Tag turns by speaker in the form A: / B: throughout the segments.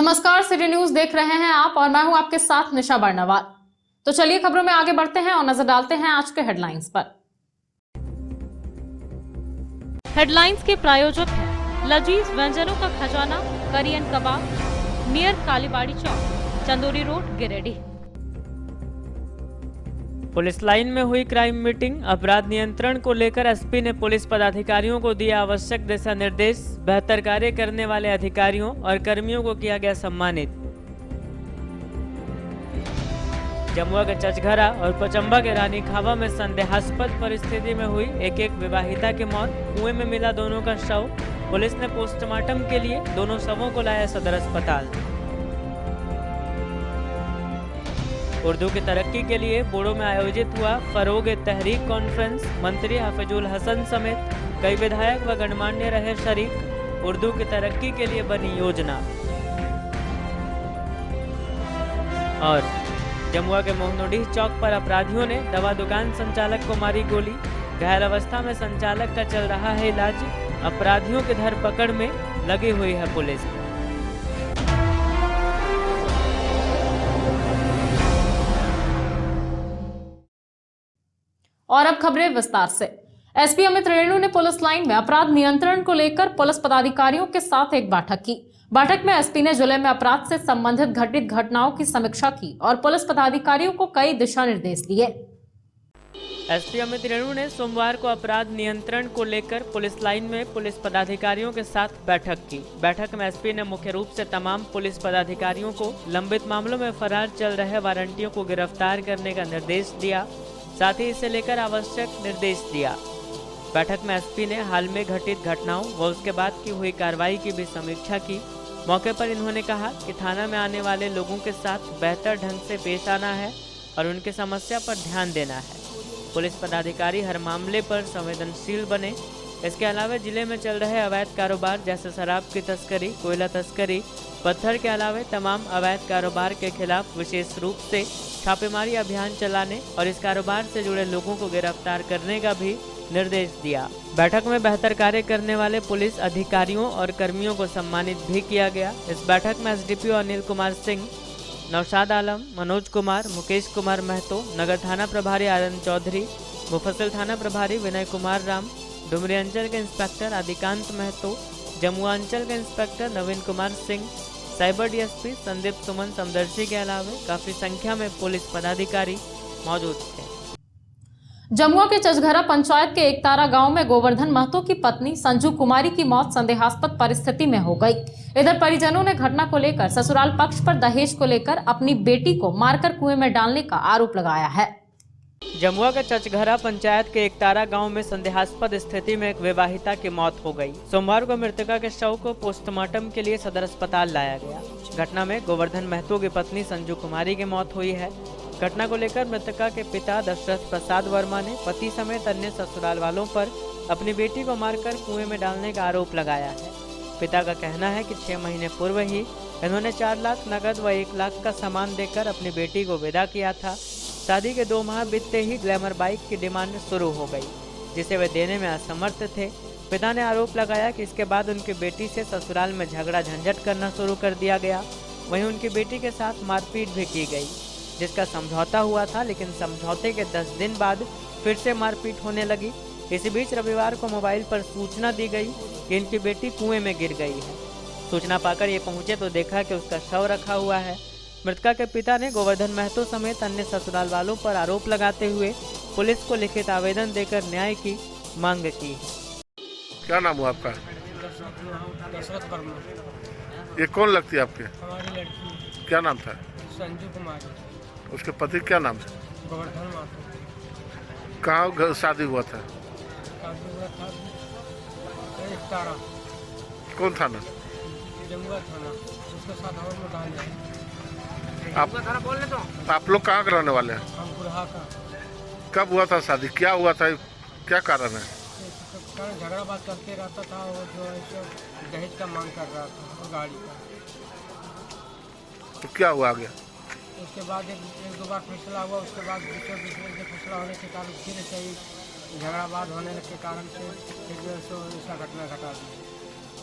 A: नमस्कार, city news देख रहे हैं आप और मैं हूं आपके साथ निशा बर्नवाल। तो चलिए खबरों में आगे बढ़ते हैं और नजर डालते हैं आज के हेडलाइंस पर। हेडलाइंस के प्रायोजक हैं लजीज व्यंजनों का खजाना करियन कबाब, नियर कालीबाड़ी चौक, Chandori road, Giridih.
B: Police line में हुई क्राइम मीटिंग। अपराध नियंत्रण को लेकर एसपी ने पुलिस पदाधिकारियों को दिया आवश्यक दिशा निर्देश। बेहतर कार्य करने वाले अधिकारियों और कर्मियों को किया गया सम्मानित। जमुआ के चचघरा और पचम्बा के रानी खावा में संदेहास्पद परिस्थिति में हुई एक विवाहिता की मौत। कुएं में मिला दोनों का शव। पुलिस ने पोस्टमार्टम के लिए दोनों शवों को लाया सदर अस्पताल। उर्दू की तरक्की के लिए बोडो में आयोजित हुआ फरोग-ए-तहरीक कॉन्फ्रेंस। मंत्री हाफिजुल हसन समेत कई विधायक व गणमान्य रहे शरीक। उर्दू की तरक्की के लिए बनी योजना। और जमुआ के मोहनोडीह चौक पर अपराधियों ने दवा दुकान संचालक को मारी गोली। घायल अवस्था में संचालक का चल रहा है इलाज। अपराधियों की धरपकड़ में लगी हुई है पुलिस।
A: और अब खबरें विस्तार से। एसपी अमित रेणु ने पुलिस लाइन में अपराध नियंत्रण को लेकर पुलिस पदाधिकारियों के साथ एक बैठक की। बैठक में एसपी ने जिले में अपराध से संबंधित घटित घटनाओं की समीक्षा की और पुलिस पदाधिकारियों को कई दिशा निर्देश दिए।
B: एसपी अमित रेणु ने सोमवार को अपराध नियंत्रण को लेकर पुलिस लाइन में पुलिस पदाधिकारियों के साथ बैठक की। बैठक में एसपी ने मुख्य रूप से तमाम पुलिस पदाधिकारियों को लंबित मामलों में फरार चल रहे वारंटियों को गिरफ्तार करने का निर्देश दिया। साथ ही इसे लेकर आवश्यक निर्देश दिया। बैठक में एसपी ने हाल में घटित घटनाओं व उसके बाद की हुई कार्रवाई की भी समीक्षा की। मौके पर इन्होंने कहा कि थाना में आने वाले लोगों के साथ बेहतर ढंग से पेश आना है और उनकी समस्या पर ध्यान देना है। पुलिस पदाधिकारी हर मामले पर संवेदनशील बने। इसके अलावा जिले में चल रहे अवैध कारोबार जैसे शराब की तस्करी, कोयला तस्करी, पत्थर के अलावा तमाम अवैध कारोबार के खिलाफ विशेष रूप से छापेमारी अभियान चलाने और इस कारोबार से जुड़े लोगों को गिरफ्तार करने का भी निर्देश दिया। बैठक में बेहतर कार्य करने वाले पुलिस अधिकारियों और कर्मियों को सम्मानित भी किया गया। इस बैठक में एसडीपीओ अनिल कुमार सिंह, नौशाद आलम, मनोज कुमार, मुकेश कुमार महतो, नगर थाना प्रभारी आनंद चौधरी, मुफस्सिल थाना प्रभारी विनय कुमार राम, डुमरी अंचल के इंस्पेक्टर आदिकांत महतो, जमुआ अंचल के इंस्पेक्टर नवीन कुमार सिंह, साइबर डीएसपी संदीप सुमन समदर्शी के अलावा काफी संख्या में पुलिस पदाधिकारी मौजूद थे।
A: जमुआ के चचघरा पंचायत के एकतारा गांव में गोवर्धन महतो की पत्नी संजू कुमारी की मौत संदेहास्पद परिस्थिति में हो गई। इधर परिजनों ने घटना को लेकर ससुराल पक्ष पर दहेज को लेकर अपनी बेटी को मारकर कुएं में डालने का आरोप लगाया है।
B: जमुआ के चचघरा पंचायत के एकतारा गांव में संदेहास्पद स्थिति में एक विवाहिता की मौत हो गई। सोमवार को मृतका के शव को पोस्टमार्टम के लिए सदर अस्पताल लाया गया। घटना में गोवर्धन महतो की पत्नी संजू कुमारी की मौत हुई है। घटना को लेकर मृतका के पिता दशरथ प्रसाद वर्मा ने पति समेत अन्य ससुराल वालों पर अपनी बेटी को मारकर कुएं में डालने का आरोप लगाया है। पिता का कहना है कि 6 महीने पूर्व ही इन्होंने 4 लाख नकद व 1 लाख का सामान देकर अपनी बेटी को विदा किया था। शादी के 2 माह बीतते ही ग्लैमर बाइक की डिमांड शुरू हो गई, जिसे वे देने में असमर्थ थे। पिता ने आरोप लगाया कि इसके बाद उनकी बेटी से ससुराल में झगड़ा झंझट करना शुरू कर दिया गया। वहीं उनकी बेटी के साथ मारपीट भी की गई, जिसका समझौता हुआ था, लेकिन समझौते के 10 दिन बाद फिर से मारपीट होने लगी। इसी बीच रविवार को मोबाइल पर सूचना दी गई कि इनकी बेटी कुएं में गिर गई है। सूचना पाकर ये पहुंचे तो देखा कि उसका शव रखा हुआ है। मृतका के पिता ने गोवर्धन महतो समेत अन्य ससुराल वालों पर आरोप लगाते हुए पुलिस को लिखित आवेदन देकर न्याय की मांग की।
C: क्या नाम हुआ आपका?
D: दशरथ वर्मा।
C: ये कौन लगती है आपके?
D: हमारी लड़की
C: क्या नाम था?
D: संजू कुमारी।
C: उसके पति क्या नाम था?
D: गोवर्धन महतो।
C: कहाँ शादी हुआ था?
D: शादी हुआ था एकतारा।
C: कौन थाना?
D: जमुआ थाना। उसके साथ और में डाल जाए।
C: आप लोग कहाँ के रहने वाले हैं?
D: हम गुरहा का।
C: कब हुआ था शादी? क्या हुआ था? क्या कारण है?
D: झगड़ा बात करते रहता था। वो जो है दहेज का मांग कर रहा था और गाड़ी का।
C: तो क्या हुआ आगे?
D: उसके बाद एक 2 बार फैसला हुआ। उसके बाद दूसरे के फैसला होने के कारण फिर से झगड़ाबाद होने के कारण से फिर जो है ऐसा घटना घटा दी।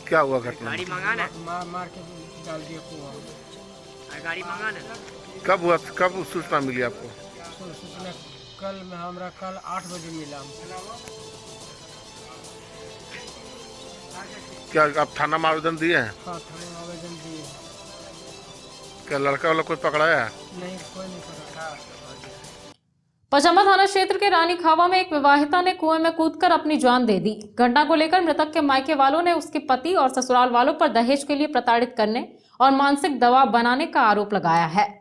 C: क्या हुआ घटना?
D: मार के डाल दिया कुआं।
B: गाड़ी मंगा ना।
C: कब हुआ, कब सूचना मिली आपको?
D: सूचना कल में हमरा कल 8 बजे मिला।
C: क्या आप थाना में आवेदन दिए हैं?
D: हाँ, थाने में आवेदन दिए।
C: क्या लड़का वाला कोई पकड़ाया है?
D: नहीं, कोई नहीं पकड़ा।
A: पचम्बा थाना क्षेत्र के रानी खावा में एक विवाहिता ने कुएं में कूदकर अपनी जान दे दी। घटना को लेकर मृतक के मायके वालों ने उसके पति और ससुराल वालों पर दहेज के लिए प्रताड़ित करने और मानसिक दबाव बनाने का आरोप लगाया है।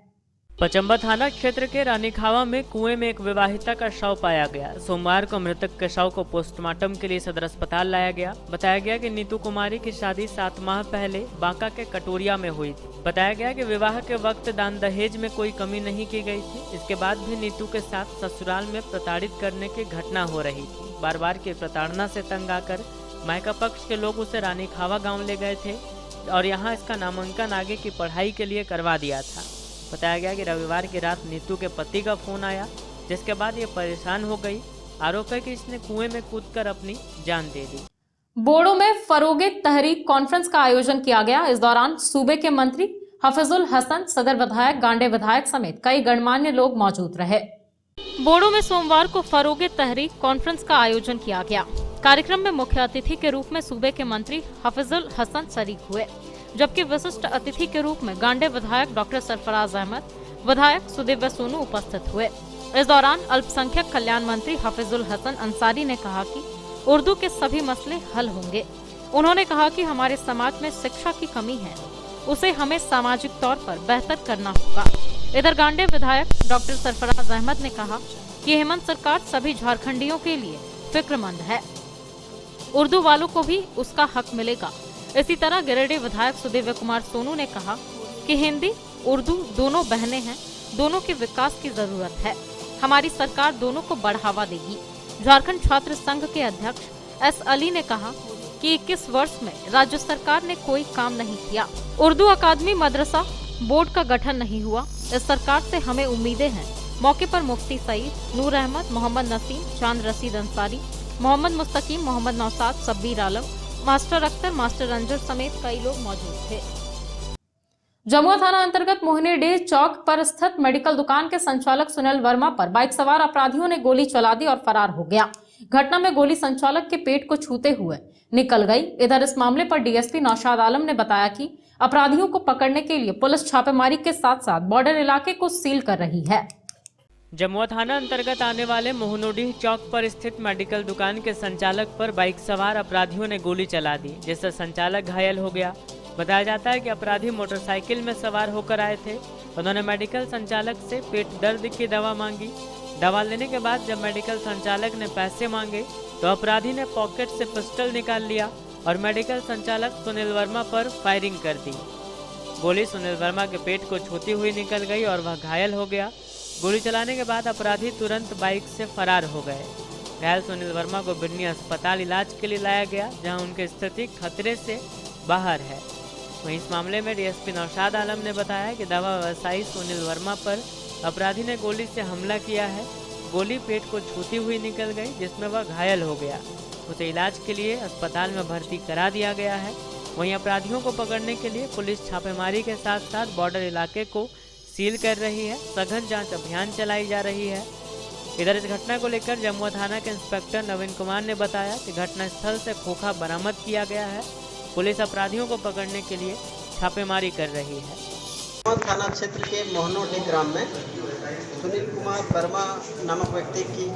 B: पचम्बा थाना क्षेत्र के रानीखावा में कुएं में एक विवाहिता का शव पाया गया। सोमवार को मृतक के शव को पोस्टमार्टम के लिए सदर अस्पताल लाया गया। बताया गया कि नीतू कुमारी की शादी 7 माह पहले बांका के कटोरिया में हुई थी। बताया गया कि विवाह के वक्त दान दहेज में कोई कमी नहीं की गई थी। इसके बाद भी नीतू के साथ ससुराल में प्रताड़ित करने की घटना हो रही थी। बार बार की प्रताड़ना से तंग आकर मायका पक्ष के लोग उसे रानीखावा गाँव ले गए थे और यहाँ इसका नामांकन आगे की पढ़ाई के लिए करवा दिया था। बताया गया कि रविवार की रात नीतू के पति का फोन आया, जिसके बाद ये परेशान हो गई। आरोप है कि इसने कुएं में कूदकर अपनी जान दे दी।
A: बोड़ो में फरोगे तहरीक कॉन्फ्रेंस का आयोजन किया गया। इस दौरान सूबे के मंत्री हफीजुल हसन, सदर विधायक, गांडे विधायक समेत कई गणमान्य लोग मौजूद रहे। बोड़ो में सोमवार को फरोगे तहरीक कॉन्फ्रेंस का आयोजन किया गया। कार्यक्रम में मुख्य अतिथि के रूप में सूबे के मंत्री हफीजुल हसन शरीक हुए, जबकि विशिष्ट अतिथि के रूप में गांडे विधायक डॉक्टर सरफराज अहमद, विधायक सुदेव सोनू उपस्थित हुए। इस दौरान अल्पसंख्यक कल्याण मंत्री हफीजुल हसन अंसारी ने कहा कि उर्दू के सभी मसले हल होंगे। उन्होंने कहा कि हमारे समाज में शिक्षा की कमी है, उसे हमें सामाजिक तौर पर बेहतर करना होगा। इधर गांडे विधायक डॉक्टर सरफराज अहमद ने कहा कि हेमंत सरकार सभी झारखंडियों के लिए फिक्रमंद है, उर्दू वालों को भी उसका हक मिलेगा। इसी तरह गिरिडीह विधायक सुदेव कुमार सोनू ने कहा कि हिंदी उर्दू दोनों बहनें हैं, दोनों के विकास की जरूरत है। हमारी सरकार दोनों को बढ़ावा देगी। झारखंड छात्र संघ के अध्यक्ष एस अली ने कहा कि 21 वर्ष में राज्य सरकार ने कोई काम नहीं किया। उर्दू अकादमी मदरसा बोर्ड का गठन नहीं हुआ। इस सरकार से हमें उम्मीदें हैं। मौके पर मुफ्ती सईद, नूर अहमद, मोहम्मद नसीम, चांद रशीद अंसारी, मोहम्मद मुस्तकीम, मोहम्मद नौसाद, शब्बीर आलम, मास्टर अख्तर, मास्टर रंजन समेत कई लोग मौजूद थे। जमुआ थाना अंतर्गत मोहिनीडीह चौक पर स्थित मेडिकल दुकान के संचालक सुनील वर्मा पर बाइक सवार अपराधियों ने गोली चला दी और फरार हो गया। घटना में गोली संचालक के पेट को छूते हुए निकल गई। इधर इस मामले पर डीएसपी नौशाद आलम ने बताया कि अपराधियों को पकड़ने के लिए पुलिस छापेमारी के साथ साथ बॉर्डर इलाके को सील कर रही है।
B: जमुआ थाना अंतर्गत आने वाले मोहनोडीह चौक पर स्थित मेडिकल दुकान के संचालक पर बाइक सवार अपराधियों ने गोली चला दी, जिससे संचालक घायल हो गया। बताया जाता है कि अपराधी मोटरसाइकिल में सवार होकर आए थे। उन्होंने मेडिकल संचालक से पेट दर्द की दवा मांगी। दवा लेने के बाद जब मेडिकल संचालक ने पैसे मांगे तो अपराधी ने पॉकेट से पिस्टल निकाल लिया और मेडिकल संचालक सुनील वर्मा पर फायरिंग कर दी। गोली सुनील वर्मा के पेट को छूती हुई निकल गई और वह घायल हो गया। गोली चलाने के बाद अपराधी तुरंत बाइक से फरार हो गए। घायल सुनील वर्मा को बिन्नी अस्पताल इलाज के लिए लाया गया, जहां उनकी स्थिति खतरे से बाहर है। वहीं इस मामले में डीएसपी नौशाद आलम ने बताया कि दवा व्यवसायी सुनील वर्मा पर अपराधी ने गोली से हमला किया है। गोली पेट को छूती हुई निकल गई, जिसमें वह घायल हो गया। उसे इलाज के लिए अस्पताल में भर्ती करा दिया गया है। वहीं अपराधियों को पकड़ने के लिए पुलिस छापेमारी के साथ साथ बॉर्डर इलाके को सील कर रही है। सघन जांच अभियान चलाई जा रही है। इधर इस घटना को लेकर जमुआ थाना के इंस्पेक्टर नवीन कुमार ने बताया कि घटनास्थल से खोखा बरामद किया गया है। पुलिस अपराधियों को पकड़ने के लिए छापेमारी कर रही है।
E: जमुआ थाना क्षेत्र के मोहनोडीह ग्राम में सुनील कुमार वर्मा नामक व्यक्ति की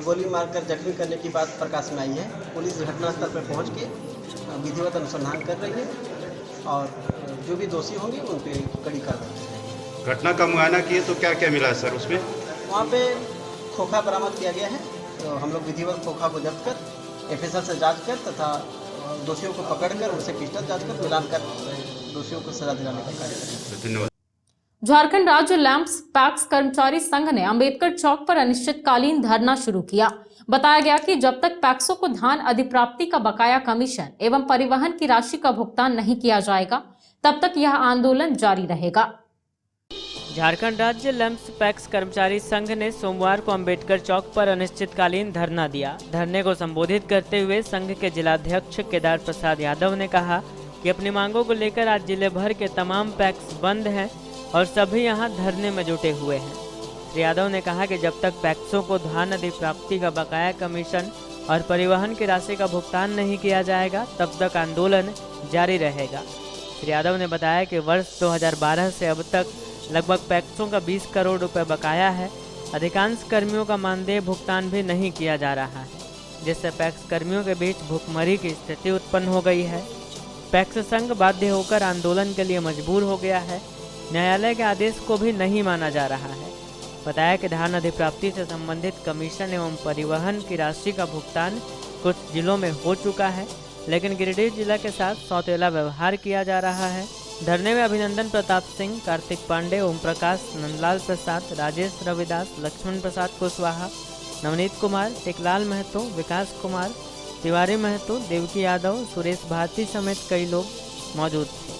E: गोली मारकर जख्मी करने की बात प्रकाश में आई है। पुलिस घटनास्थल पर पहुंच के विधिवत अनुसंधान कर रही है और जो भी दोषी होंगे उन पर कड़ी कार्रवाई करेगी।
F: घटना का मुआयना किए तो क्या क्या मिला है सर उसमें?
E: वहाँ पे खोखा बरामद किया गया है, तो हम लोग विधिवत खोखा को जब्त कर एफएसएल से जांच कर तथा दोषियों को पकड़कर उनसे पिस्टल जांच कर मिलान कर दोषियों को सजा दिलाने का कार्य करेंगे।
F: धन्यवाद।
A: झारखंड राज्य लैंप्स पैक्स कर्मचारी संघ ने अंबेडकर चौक पर अनिश्चितकालीन धरना शुरू किया। बताया गया कि जब तक पैक्सों को धान अधिप्राप्ति का बकाया कमीशन एवं परिवहन की राशि का भुगतान नहीं किया जाएगा, तब तक यह आंदोलन जारी रहेगा।
B: झारखंड राज्य लैंप्स पैक्स कर्मचारी संघ ने सोमवार को अंबेडकर चौक पर अनिश्चितकालीन धरना दिया। धरने को संबोधित करते हुए संघ के जिलाध्यक्ष केदार प्रसाद यादव ने कहा कि अपनी मांगों को लेकर आज जिले भर के तमाम पैक्स बंद हैं और सभी यहां धरने में जुटे हुए हैं। श्री यादव ने कहा कि जब तक पैक्सों को धान अधिप्राप्ति का बकाया कमीशन और परिवहन की राशि का भुगतान नहीं किया जाएगा तब तक आंदोलन जारी रहेगा। श्री यादव ने बताया कि वर्ष 2012 से अब तक लगभग पैक्सों का 20 करोड़ रुपए बकाया है। अधिकांश कर्मियों का मानदेय भुगतान भी नहीं किया जा रहा है, जिससे पैक्स कर्मियों के बीच भुखमरी की स्थिति उत्पन्न हो गई है। पैक्स संघ बाध्य होकर आंदोलन के लिए मजबूर हो गया है। न्यायालय के आदेश को भी नहीं माना जा रहा है। बताया कि धान अधिप्राप्ति से संबंधित कमीशन एवं परिवहन की राशि का भुगतान कुछ जिलों में हो चुका है, लेकिन गिरिडीह जिला के साथ सौतेला व्यवहार किया जा रहा है। धरने में अभिनंदन प्रताप सिंह, कार्तिक पांडे, ओम प्रकाश, नंदलाल प्रसाद, राजेश रविदास, लक्ष्मण प्रसाद कुशवाहा, नवनीत कुमार, टेकलाल महतो, विकास कुमार, तिवारी महतो, देवकी यादव, सुरेश भारती समेत कई लोग मौजूद थे।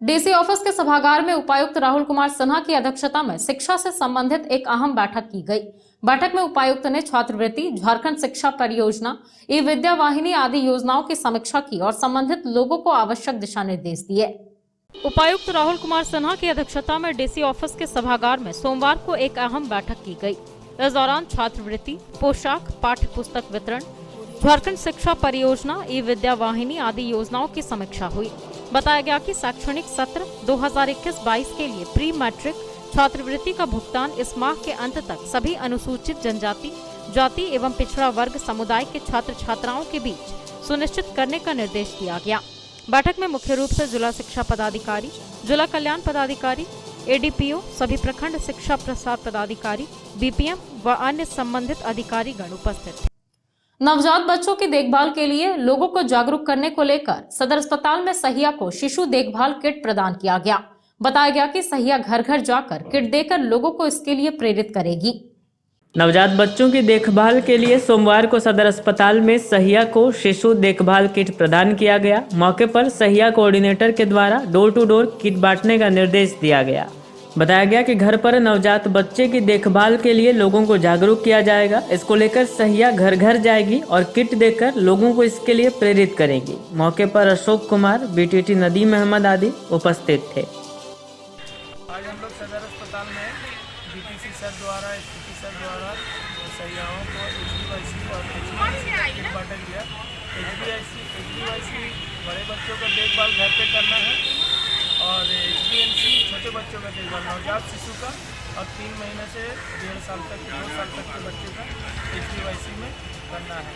A: डीसी ऑफिस के सभागार में उपायुक्त राहुल कुमार सिन्हा की अध्यक्षता में शिक्षा से संबंधित एक अहम बैठक की गई। बैठक में उपायुक्त ने छात्रवृत्ति, झारखंड शिक्षा परियोजना, ई विद्या वाहिनी आदि योजनाओं की समीक्षा की और संबंधित लोगों को आवश्यक दिशा निर्देश दिए। उपायुक्त राहुल कुमार सिन्हा की अध्यक्षता में डीसी ऑफिस के सभागार में सोमवार को एक अहम बैठक की गई। इस दौरान छात्रवृत्ति, पोशाक, पाठ्य पुस्तक वितरण, झारखंड शिक्षा परियोजना, ई विद्या वाहिनी आदि योजनाओं की समीक्षा हुई। बताया गया कि शैक्षणिक सत्र 2021-22 के लिए प्री मैट्रिक छात्रवृत्ति का भुगतान इस माह के अंत तक सभी अनुसूचित जनजाति, जाति एवं पिछड़ा वर्ग समुदाय के छात्र छात्राओं के बीच सुनिश्चित करने का निर्देश दिया गया। बैठक में मुख्य रूप से जिला शिक्षा पदाधिकारी, जिला कल्याण पदाधिकारी, एडीपीओ, सभी प्रखंड शिक्षा प्रसार पदाधिकारी, बीपीएम व अन्य संबंधित अधिकारीगण उपस्थित थे। नवजात बच्चों की देखभाल के लिए लोगों को जागरूक करने को लेकर सदर अस्पताल में सहिया को शिशु देखभाल किट प्रदान किया गया। बताया गया कि सहिया घर घर जाकर किट देकर लोगों को इसके लिए प्रेरित करेगी।
B: नवजात बच्चों की देखभाल के लिए सोमवार को सदर अस्पताल में सहिया को शिशु देखभाल किट प्रदान किया गया। मौके पर सहिया कोऑर्डिनेटर के द्वारा डोर टू डोर किट बांटने का निर्देश दिया गया। बताया गया कि घर पर नवजात बच्चे की देखभाल के लिए लोगों को जागरूक किया जाएगा। इसको लेकर सहिया घर घर जाएगी और किट देकर लोगों को इसके लिए प्रेरित करेगी। मौके पर अशोक कुमार, बीटीटी नदीम अहमद आदि उपस्थित थे।
D: आज हम लोग सदर अस्पताल में बीटीसी सर द्वारा, एसपीटी सर द्वारा सहियाओं को HBYC और HBYC किट बांटा गया। HBYC बड़े बच्चों का देखभाल घर पे करना है और HBNC छोटे बच्चों का देखभाल, नवजात शिशु का और 3 महीने से 1.5 साल तक, 2 साल तक के बच्चे का HBYC में करना है,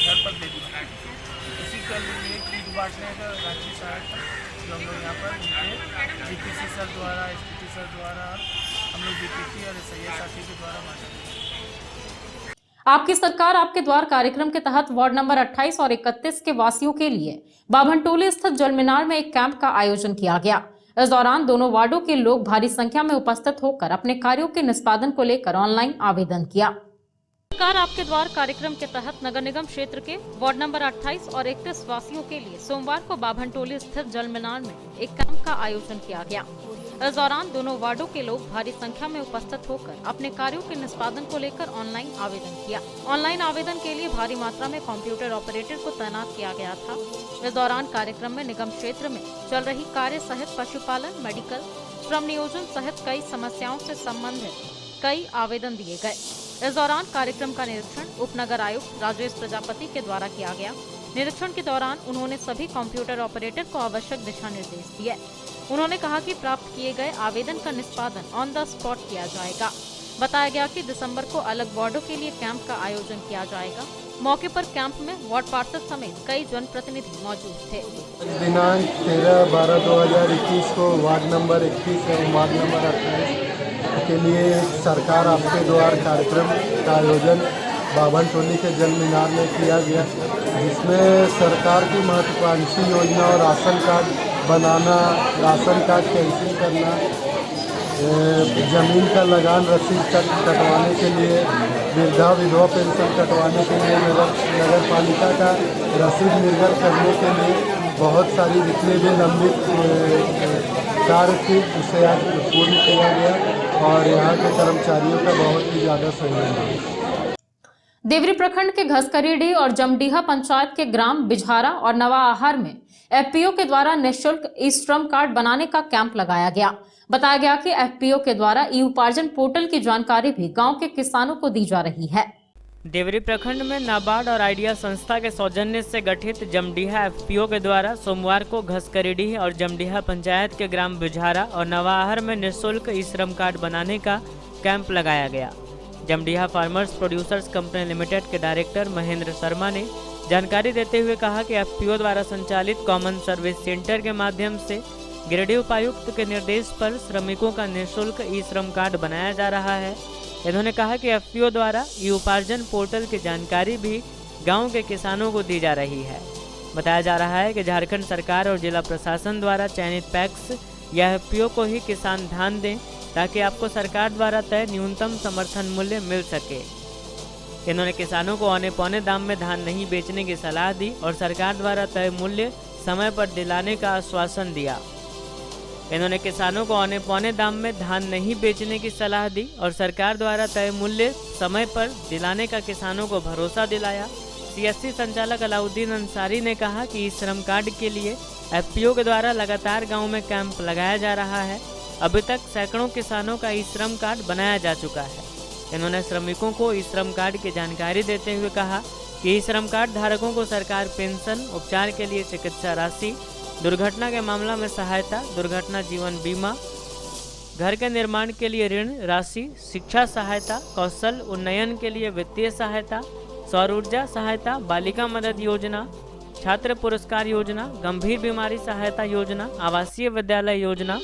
D: घर पर देखना है। इसी के लिए किट बांटने का राशि सहायता जो हम लोग यहाँ पर उनके बीटीसी सर द्वारा, एसपीटी सर द्वारा, हम लोग बीटीसी और SIA साथी के द्वारा बांटेंगे।
A: आपकी सरकार आपके द्वार कार्यक्रम के तहत वार्ड नंबर 28 और 31 के वासियों के लिए बाभनटोली स्थित जल मीनार में एक कैंप का आयोजन किया गया। इस दौरान दोनों वार्डों के लोग भारी संख्या में उपस्थित होकर अपने कार्यों के निष्पादन को लेकर ऑनलाइन आवेदन किया। सरकार आपके द्वार कार्यक्रम के तहत नगर निगम क्षेत्र के वार्ड नंबर 28 और 31 वासियों के लिए सोमवार को बाभनटोली स्थित जल मीनार में एक कैंप का आयोजन किया गया। इस दौरान दोनों वार्डों के लोग भारी संख्या में उपस्थित होकर अपने कार्यों के निष्पादन को लेकर ऑनलाइन आवेदन किया। ऑनलाइन आवेदन के लिए भारी मात्रा में कंप्यूटर ऑपरेटर को तैनात किया गया था। इस दौरान कार्यक्रम में निगम क्षेत्र में चल रही कार्य सहित पशुपालन, मेडिकल, श्रम नियोजन सहित कई समस्याओं से संबंधित कई आवेदन दिए गए। इस दौरान कार्यक्रम का निरीक्षण उप नगर आयुक्त राजेश प्रजापति के द्वारा किया गया। निरीक्षण के दौरान उन्होंने सभी कंप्यूटर ऑपरेटर को आवश्यक दिशा निर्देश दिए। उन्होंने कहा कि प्राप्त किए गए आवेदन का निष्पादन ऑन द स्पॉट किया जाएगा। बताया गया कि दिसंबर को अलग वार्डों के लिए कैंप का आयोजन किया जाएगा। मौके पर कैंप में वार्ड पार्षद समेत कई जनप्रतिनिधि मौजूद थे।
G: दिनांक 13/12/2021 को वार्ड नंबर 21 एवं वार्ड नंबर 28 के लिए सरकार आपके द्वार कार्यक्रम का आयोजन बाभनटोली के जल मीनार में किया गया, जिसमें सरकार की महत्वाकांक्षी योजना और राशन कार्ड बनाना, राशन कार्ड कैंसिल करना, ज़मीन का लगान रसीद कटवाने के लिए, वृद्धा विधवा पेंशन कटवाने के लिए, नगर पालिका का रसीद निर्गत करने के लिए बहुत सारी जितने भी लंबित कार्य थी उसे आज पूर्ण किया गया और यहाँ के कर्मचारियों का बहुत ही ज़्यादा सहयोग है।
A: देवरी प्रखंड के घसकरीडीह और जमडीहा पंचायत के ग्राम बिझारा और नवाआहार में एफपीओ के द्वारा निःशुल्क ई श्रम कार्ड बनाने का कैंप लगाया गया। बताया गया कि एफपीओ के द्वारा ई उपार्जन पोर्टल की जानकारी भी गांव के किसानों को दी जा रही है।
B: देवरी प्रखंड में नाबार्ड और आइडिया संस्था के सौजन्य से गठित जमडीहा एफपीओ के द्वारा सोमवार को घसकरीडीह और जमडीहा पंचायत के ग्राम बिझारा और नवाआहार में निःशुल्क ई श्रम कार्ड बनाने का कैंप लगाया गया। Jamdiha farmers producers company limited के डायरेक्टर महेंद्र शर्मा ने जानकारी देते हुए कहा कि एफपीओ द्वारा संचालित कॉमन सर्विस सेंटर के माध्यम से गिरिडीह उपायुक्त के निर्देश पर श्रमिकों का निःशुल्क ई श्रम कार्ड बनाया जा रहा है। इन्होंने कहा कि एफपीओ द्वारा ई उपार्जन पोर्टल की जानकारी भी गांव के किसानों को दी जा रही है। बताया जा रहा है कि झारखंड सरकार और जिला प्रशासन द्वारा चयनित पैक्स या एफपीओ को ही किसान धान दें ताकि आपको सरकार द्वारा तय न्यूनतम समर्थन मूल्य मिल सके। इन्होंने किसानों को औने पौने दाम में धान नहीं बेचने की सलाह दी और सरकार द्वारा तय मूल्य समय पर दिलाने का आश्वासन दिया। इन्होंने किसानों को औने पौने दाम में धान नहीं बेचने की सलाह दी और सरकार द्वारा तय मूल्य समय पर दिलाने का किसानों को भरोसा दिलाया। सीएससी संचालक अलाउद्दीन अंसारी ने कहा कि इस श्रम कार्ड के लिए एफपीओ के द्वारा लगातार गांव में कैंप लगाया जा रहा है। अभी तक सैकड़ों किसानों का ई श्रम कार्ड बनाया जा चुका है। इन्होंने श्रमिकों को ई श्रम कार्ड की जानकारी देते हुए कहा कि ई श्रम कार्ड धारकों को सरकार पेंशन, उपचार के लिए चिकित्सा राशि, दुर्घटना के मामला में सहायता, दुर्घटना जीवन बीमा, घर के निर्माण के लिए ऋण राशि, शिक्षा सहायता, कौशल उन्नयन के लिए वित्तीय सहायता, सौर ऊर्जा सहायता, बालिका मदद योजना, छात्र पुरस्कार योजना, गंभीर बीमारी सहायता योजना, आवासीय विद्यालय योजना,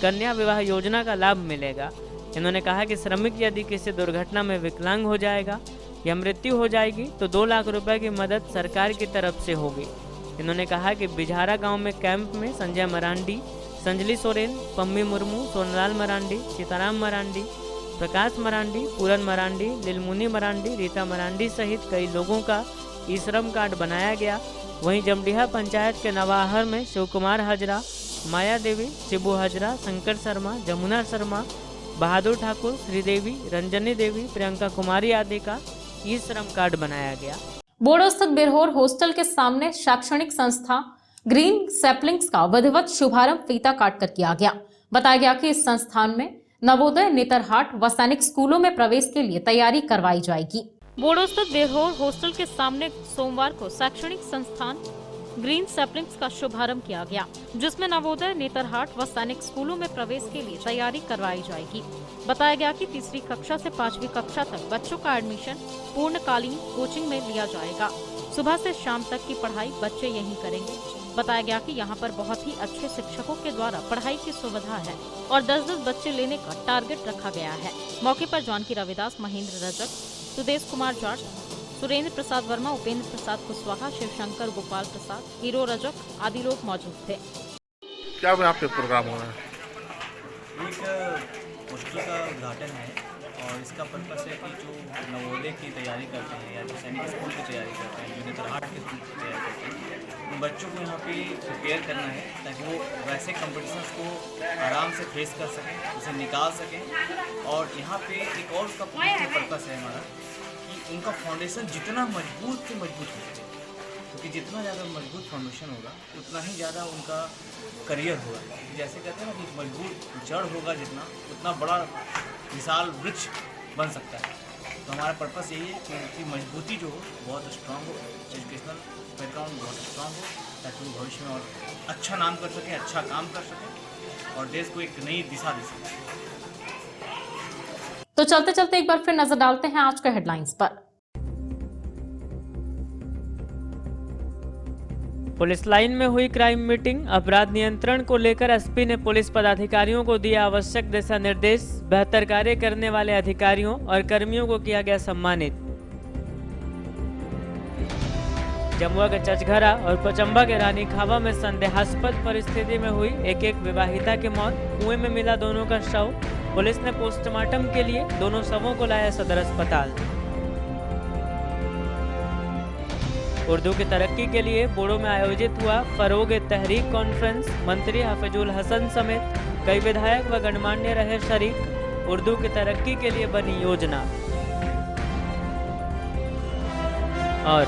B: कन्या विवाह योजना का लाभ मिलेगा। इन्होंने कहा कि श्रमिक यदि किसी दुर्घटना में विकलांग हो जाएगा या मृत्यु हो जाएगी तो 2 लाख रुपए की मदद सरकार की तरफ से होगी। इन्होंने कहा कि बिझारा गांव में कैंप में संजय मरांडी, संजली सोरेन, पम्मी मुर्मू, सोनलाल मरांडी, सीताराम मरांडी, प्रकाश मरांडी, पूरन मरांडी, लिलमुनी मरांडी, रीता मरांडी सहित कई लोगों का ई श्रम कार्ड बनाया गया। वहीं जमडीहा पंचायत के नवाआहार में शिव कुमार हाजरा, माया देवी, शिबू हाजरा, शंकर शर्मा, जमुना शर्मा, बहादुर ठाकुर, श्रीदेवी, रंजनी देवी, प्रियंका कुमारी आदि का ई श्रम कार्ड बनाया गया।
A: बोड़ो स्थित बिरहोर हॉस्टल के सामने शैक्षणिक संस्था ग्रीन सैपलिंग्स का विधिवत शुभारंभ फीता काटकर किया गया। बताया गया कि इस संस्थान में नवोदय, नेतरहाट व सैनिक स्कूलों में प्रवेश के लिए तैयारी करवाई जाएगी। बोड़ो स्थित बिरहोर हॉस्टल के सामने सोमवार को शैक्षणिक संस्थान ग्रीन सैपलिंग्स का शुभारंभ किया गया, जिसमें नवोदय, नेतरहाट व सैनिक स्कूलों में प्रवेश के लिए तैयारी करवाई जाएगी। बताया गया कि तीसरी कक्षा से 5वीं कक्षा तक बच्चों का एडमिशन पूर्णकालीन कोचिंग में लिया जाएगा। सुबह से शाम तक की पढ़ाई बच्चे यहीं करेंगे। बताया गया कि यहाँ पर बहुत ही अच्छे शिक्षकों के द्वारा पढ़ाई की सुविधा है और 10-10 बच्चे लेने का टारगेट रखा गया है। मौके पर जानकी रविदास, महेंद्र रजक, सुदेश कुमार जाट, सुरेंद्र प्रसाद वर्मा, उपेंद्र प्रसाद कुशवाहा, शिवशंकर, गोपाल प्रसाद, हीरो रजक आदि लोग मौजूद थे।
C: क्या यहाँ पे प्रोग्राम हो रहा है?
H: एक हॉस्टल का उद्घाटन है और इसका पर्पस है कि जो नवोदय की तैयारी करते हैं या जो सैनिक स्कूल की तैयारी करते हैं, जो नेतरहाट के स्कूल की तैयारी करते हैं, उन बच्चों को यहाँ पे प्रिपेयर करना है ताकि वो वैसे कॉम्पिटिशन्स को आराम से फेस कर सकें, उसे निकाल सकें। और यहाँ पे एक और उसका पर्पस है हमारा कि उनका फाउंडेशन जितना मजबूत से मजबूत हो, क्योंकि जितना ज़्यादा मजबूत फाउंडेशन होगा उतना ही ज़्यादा उनका करियर होगा। जैसे कहते हैं ना कि मजबूत जड़ होगा जितना, उतना बड़ा विशाल वृक्ष बन सकता है। तो हमारा पर्पस यही है कि उनकी मजबूती जो हो बहुत स्ट्रांग हो, एजुकेशनल बैकग्राउंड बहुत स्ट्रांग हो, ताकि वो भविष्य में और अच्छा नाम कर सकें, अच्छा काम कर सकें और देश को एक नई दिशा दे सकें।
A: तो चलते चलते एक बार फिर नजर डालते हैं आज के हेडलाइंस पर।
B: पुलिस लाइन में हुई क्राइम मीटिंग, अपराध नियंत्रण को लेकर एसपी ने पुलिस पदाधिकारियों को दिया आवश्यक दिशा निर्देश, बेहतर कार्य करने वाले अधिकारियों और कर्मियों को किया गया सम्मानित। जमुआ के चचघरा और पचम्बा के रानी खावा में संदेहास्पद परिस्थिति में हुई एक विवाहिता की मौत, कुएं में मिला दोनों का शव। पुलिस ने पोस्टमार्टम के लिए दोनों शवों को लाया सदर अस्पताल। उर्दू की तरक्की के लिए बोडो में आयोजित हुआ फरोग तहरीक कॉन्फ्रेंस। मंत्री हाफिजुल हसन समेत कई विधायक व गणमान्य रहे शरीक। उर्दू की तरक्की के लिए बनी योजना। और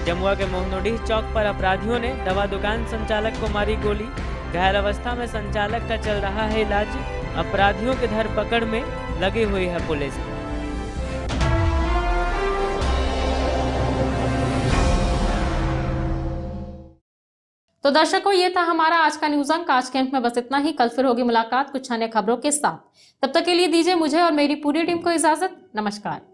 B: जमुआ के मोहनोडीह चौक पर अपराधियों ने दवा दुकान संचालक को मारी गोली। घायल अवस्था में संचालक का चल रहा है इलाज। अपराधियों की धरपकड़ में लगी हुई है पुलिस।
A: तो दर्शकों, ये था हमारा आज का न्यूज अंक। आज के अंक में बस इतना ही। कल फिर होगी मुलाकात कुछ अन्य खबरों के साथ। तब तक के लिए दीजिए मुझे और मेरी पूरी टीम को इजाजत। नमस्कार।